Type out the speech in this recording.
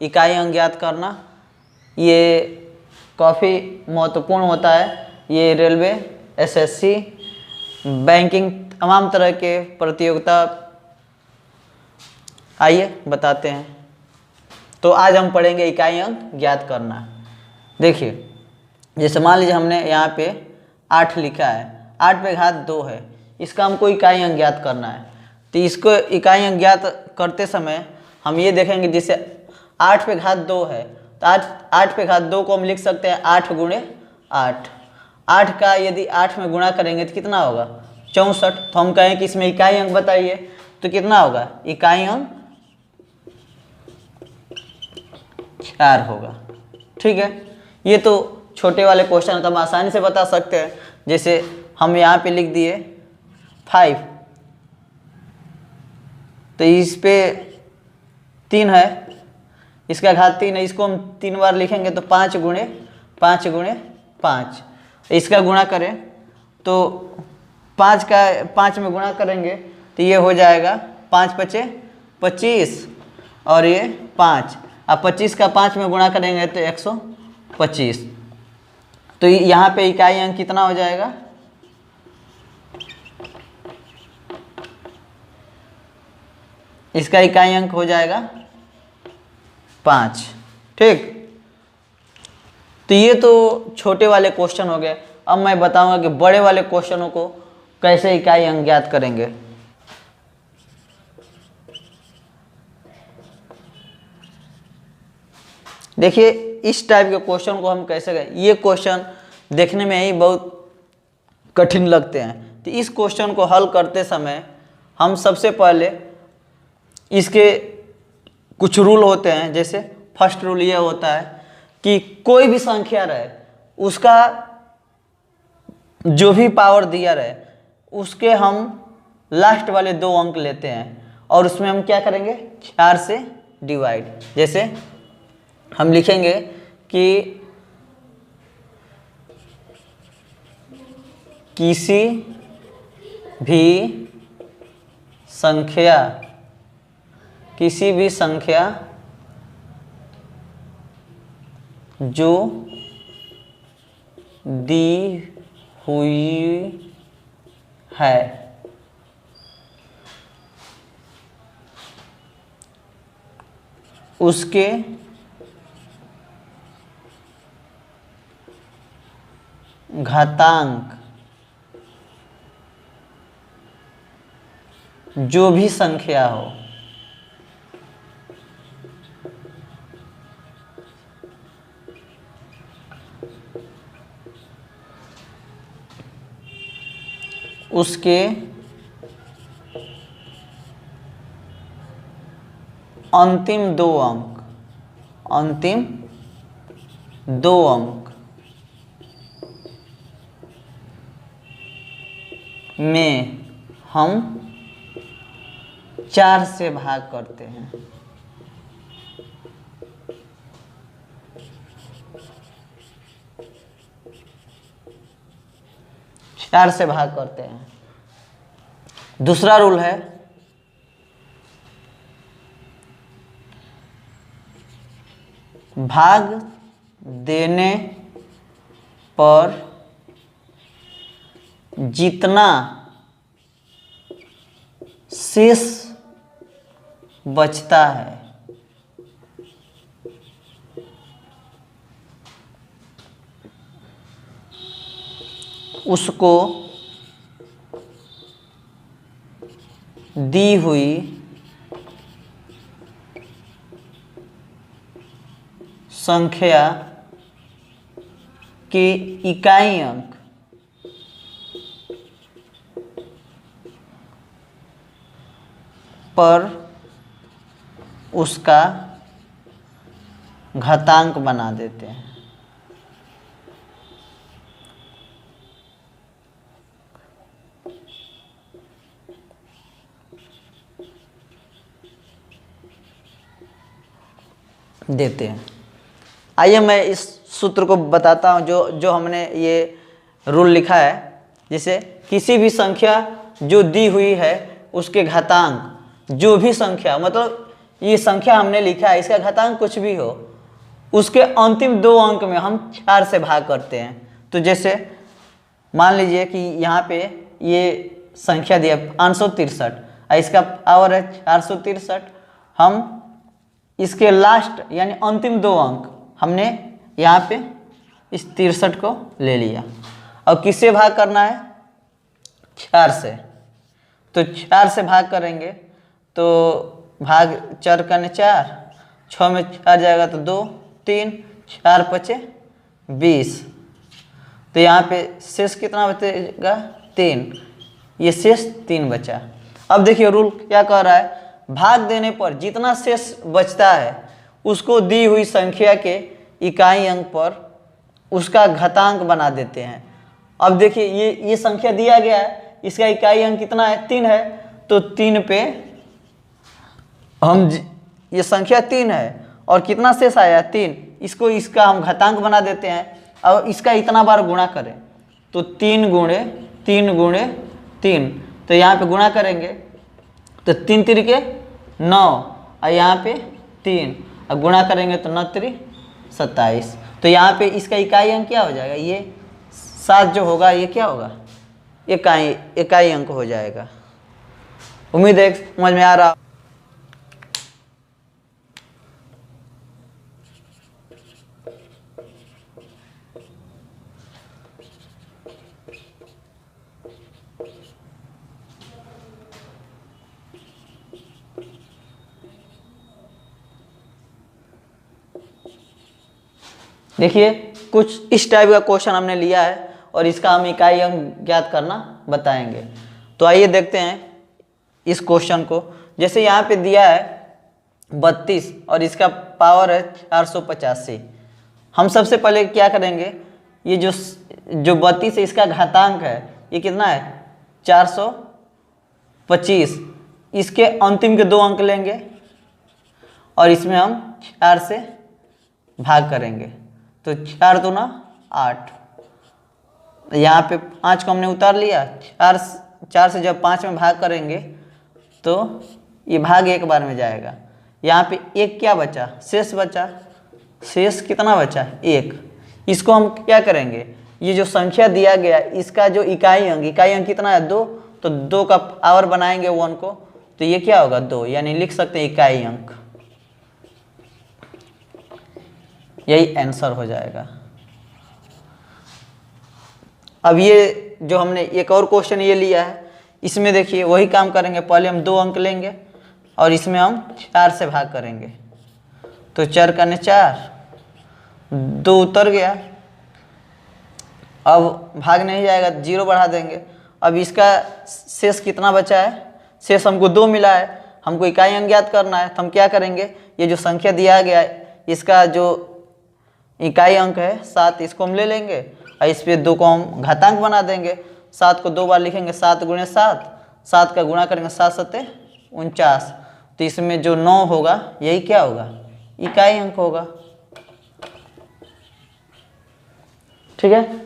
इकाई अंक ज्ञात करना ये काफ़ी महत्वपूर्ण होता है। ये रेलवे, एसएससी, बैंकिंग, तमाम तरह के प्रतियोगिता, आइए बताते हैं। तो आज हम पढ़ेंगे इकाई अंक ज्ञात करना। देखिए, जैसे मान लीजिए हमने यहाँ पे 8 लिखा है, 8 पे घात 2 है, इसका हमको इकाई अंक ज्ञात करना है। तो इसको इकाई अंक ज्ञात करते समय हम ये देखेंगे, जैसे 8 पे घात 2 है तो 8 पे घात 2 को हम लिख सकते हैं 8 गुणे 8। 8 का यदि 8 में गुणा करेंगे तो कितना होगा? 64। तो हम कहें कि इसमें इकाई अंक बताइए, तो कितना होगा? इकाई अंक 4 होगा। ठीक है, ये तो छोटे वाले क्वेश्चन तो हम आसानी से बता सकते हैं। जैसे हम यहाँ पे लिख दिए 5, तो इस पे 3 है, इसका घात 3 है, इसको हम 3 बार लिखेंगे तो 5 गुणे 5 गुणे 5। इसका गुणा करें तो 5 का 5 में गुणा करेंगे तो ये हो जाएगा 5 पचे 25 और ये 5। अब 25 का 5 में गुणा करेंगे तो 125। तो यहाँ पे इकाई अंक कितना हो जाएगा? इसका इकाई अंक हो जाएगा 5। ठीक, तो ये तो छोटे वाले क्वेश्चन हो गए। अब मैं बताऊंगा कि बड़े वाले क्वेश्चनों को कैसे इकाई अंक ज्ञात करेंगे। देखिए, इस टाइप के क्वेश्चन को हम कैसे करें। ये क्वेश्चन देखने में ही बहुत कठिन लगते हैं। तो इस क्वेश्चन को हल करते समय हम सबसे पहले इसके कुछ रूल होते हैं। जैसे फर्स्ट रूल ये होता है कि कोई भी संख्या रहे, उसका जो भी पावर दिया रहे, उसके हम लास्ट वाले 2 अंक लेते हैं और उसमें हम क्या करेंगे? 4 से डिवाइड। जैसे हम लिखेंगे कि किसी भी संख्या जो दी हुई है उसके घातांक जो भी संख्या हो उसके अंतिम 2 अंक में हम 4 से भाग करते हैं। चार से भाग करते हैं। दूसरा रूल है भाग देने पर जितना शेष बचता है उसको दी हुई संख्या के इकाई अंक पर उसका घातांक बना देते हैं। आइए मैं इस सूत्र को बताता हूँ जो हमने ये रूल लिखा है। जैसे किसी भी संख्या जो दी हुई है उसके घातांक, जो भी संख्या मतलब ये संख्या हमने लिखा है, इसका घातांक कुछ भी हो, उसके अंतिम 2 अंक में हम 4 से भाग करते हैं। तो जैसे मान लीजिए कि यहाँ पे ये संख्या दिया 563 और इसका पावर है 463, हम इसके लास्ट यानी अंतिम 2 अंक हमने यहाँ पे इस 63 को ले लिया। और किससे भाग करना है? 4 से। तो 4 से भाग करेंगे तो भाग 4 करने 4, 6 में 4 जाएगा तो 2, 3, 4 पचे 20। तो यहाँ पे शेष कितना बचेगा? 3। ये शेष 3 बचा। अब देखिए रूल क्या कह रहा है, भाग देने पर जितना शेष बचता है उसको दी हुई संख्या के इकाई अंक पर उसका घातांक बना देते हैं। अब देखिए ये संख्या दिया गया है, इसका इकाई अंक कितना है? 3 है। तो 3 पे हम ये संख्या 3 है और कितना शेष आया? 3। इसका हम घातांक बना देते हैं। अब इसका इतना बार गुणा करें तो 3 गुणे 3 गुणे 3, तो यहाँ पे गुणा करेंगे तो 3 तिरिके 9 और यहाँ पे 3 और गुणा करेंगे तो 9 तिरी 27। तो यहाँ पे इसका इकाई अंक क्या हो जाएगा? ये 7 जो होगा ये क्या होगा? इकाई अंक हो जाएगा। उम्मीद है समझ में आ रहा। देखिए कुछ इस टाइप का क्वेश्चन हमने लिया है और इसका हम इकाई अंक ज्ञात करना बताएंगे। तो आइए देखते हैं इस क्वेश्चन को। जैसे यहाँ पे दिया है 32 और इसका पावर है 485। हम सबसे पहले क्या करेंगे, ये जो 32 है इसका घातांक है, ये कितना है? 425। इसके अंतिम के 2 अंक लेंगे और इसमें हम 4 से भाग करेंगे तो 4 दूना 8। यहाँ पे 5 को हमने उतार लिया। 4 से जब 5 में भाग करेंगे तो ये भाग एक बार में जाएगा। यहाँ पे 1 क्या बचा? शेष बचा। शेष कितना बचा? 1। इसको हम क्या करेंगे, ये जो संख्या दिया गया इसका जो इकाई अंक कितना है? 2। तो 2 का पावर बनाएंगे 1 को, तो ये क्या होगा? 2, यानी लिख सकते हैं इकाई अंक। यही आंसर हो जाएगा। अब ये जो हमने एक और क्वेश्चन ये लिया है, इसमें देखिए वही काम करेंगे। पहले हम 2 अंक लेंगे और इसमें हम 4 से भाग करेंगे तो 4 करने 4, 2 उतर गया। अब भाग नहीं जाएगा, 0 बढ़ा देंगे। अब इसका शेष कितना बचा है? शेष हमको 2 मिला है, हमको इकाई अंक ज्ञात करना है। तो हम क्या करेंगे, ये जो संख्या दिया गया है इसका जो इकाई अंक है 7, इसको हम ले लेंगे और इस पे 2 को हम घातांक बना देंगे। 7 को 2 बार लिखेंगे, 7 गुणे 7, 7 का गुणा करेंगे 7 सत्ते 49। तो इसमें जो 9 होगा यही क्या होगा? इकाई अंक होगा। ठीक है।